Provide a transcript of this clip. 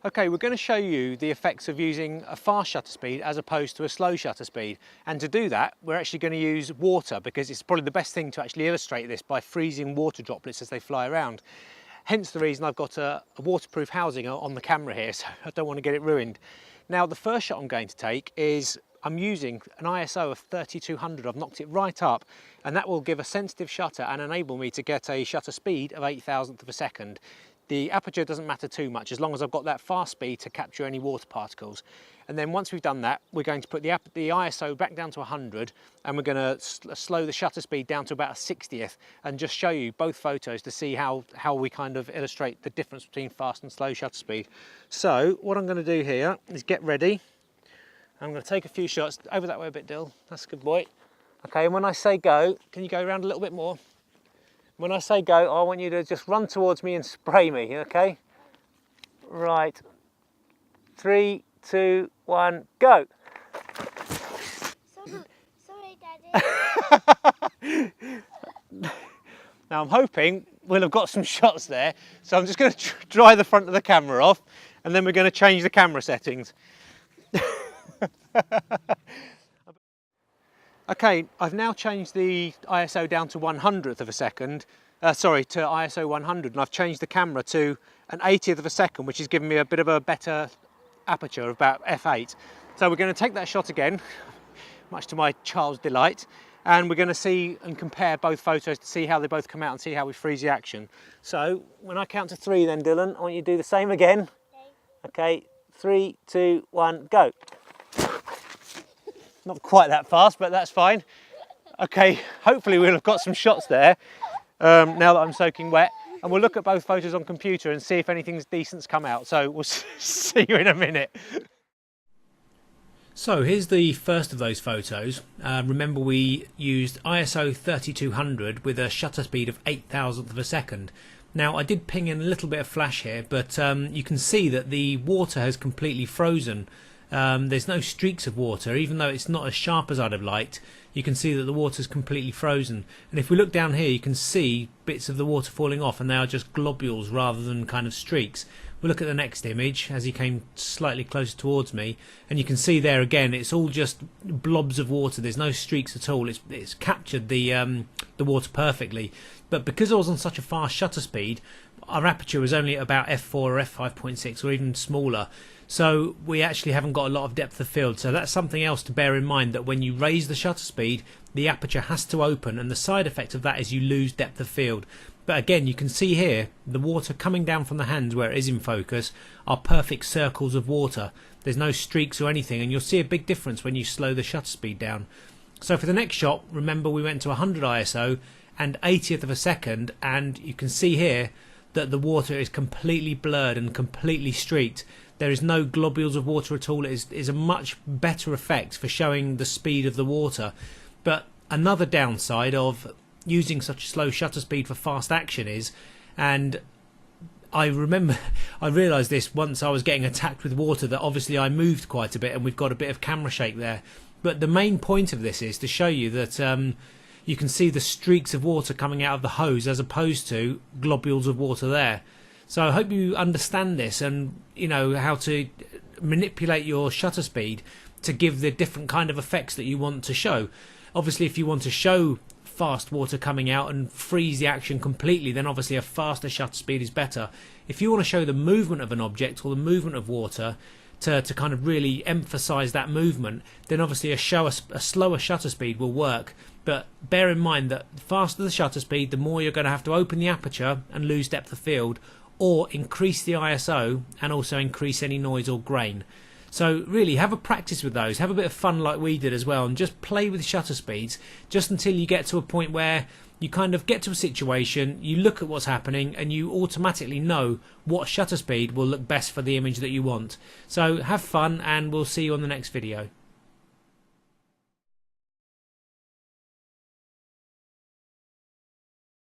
Okay, we're going to show you the effects of using a fast shutter speed as opposed to a slow shutter speed. And to do that, we're actually going to use water because it's probably the best thing to actually illustrate this by freezing water droplets as they fly around. Hence the reason I've got a waterproof housing on the camera here, so I don't want to get it ruined. Now, the first shot I'm going to take is I'm using an ISO of 3200. I've knocked it right up, and that will give a sensitive shutter and enable me to get a shutter speed of 8,000th of a second. The aperture doesn't matter too much as long as I've got that fast speed to capture any water particles. And then once we've done that, we're going to put the ISO back down to 100, and we're going to slow the shutter speed down to about a 60th and just show you both photos to see how we kind of illustrate the difference between fast and slow shutter speed. So what I'm going to do here is get ready. I'm going to take a few shots. Over that way a bit, Dill. That's a good boy. Okay, and when I say go, can you go around a little bit more? When I say go, I want you to just run towards me and spray me, okay? Right. 3, 2, 1, go. Sorry, Daddy. Now I'm hoping we'll have got some shots there, so I'm just going to dry the front of the camera off, and then we're going to change the camera settings. Okay, I've now changed the ISO down to 100th of a second, to ISO 100, and I've changed the camera to an 80th of a second, which is giving me a bit of a better aperture of about f8. So we're going to take that shot again, much to my child's delight, and we're going to see and compare both photos to see how they both come out and see how we freeze the action. So when I count to 3 then, Dylan, I want you to do the same again. Okay, 3, 2, 1, go. Not quite that fast, but that's fine. Okay, hopefully we'll have got some shots there now that I'm soaking wet. And we'll look at both photos on computer and see if anything's decent's come out. So we'll see you in a minute. So here's the first of those photos. Remember, we used ISO 3200 with a shutter speed of 8,000th of a second. Now I did ping in a little bit of flash here, but you can see that the water has completely frozen. There's no streaks of water, even though it's not as sharp as I'd have liked. You can see that the water's completely frozen, and if we look down here you can see bits of the water falling off, and they are just globules rather than kind of streaks. We'll look at the next image as he came slightly closer towards me, and you can see there again it's all just blobs of water. There's no streaks at all. It's captured the water perfectly, but because I was on such a fast shutter speed, our aperture was only about f4 or f5.6 or even smaller, so we actually haven't got a lot of depth of field. So that's something else to bear in mind, that when you raise the shutter speed, the aperture has to open, and the side effect of that is you lose depth of field. But again, you can see here the water coming down from the hands where it is in focus are perfect circles of water. There's no streaks or anything, and you'll see a big difference when you slow the shutter speed down. So for the next shot, remember we went to 100 ISO and 80th of a second, and you can see here that the water is completely blurred and completely streaked. There is no globules of water at all. It is a much better effect for showing the speed of the water. But another downside of using such a slow shutter speed for fast action is, and I realised this once I was getting attacked with water, that obviously I moved quite a bit and we've got a bit of camera shake there. But the main point of this is to show you that you can see the streaks of water coming out of the hose as opposed to globules of water there. So I hope you understand this, and you know how to manipulate your shutter speed to give the different kind of effects that you want to show. Obviously, if you want to show fast water coming out and freeze the action completely, then obviously a faster shutter speed is better. If you want to show the movement of an object or the movement of water to kind of really emphasize that movement, then obviously a slower shutter speed will work. But bear in mind that the faster the shutter speed, the more you're going to have to open the aperture and lose depth of field, or increase the ISO and also increase any noise or grain. So really have a practice with those, have a bit of fun like we did as well, and just play with shutter speeds just until you get to a point where you kind of get to a situation, you look at what's happening, and you automatically know what shutter speed will look best for the image that you want. So have fun, and we'll see you on the next video.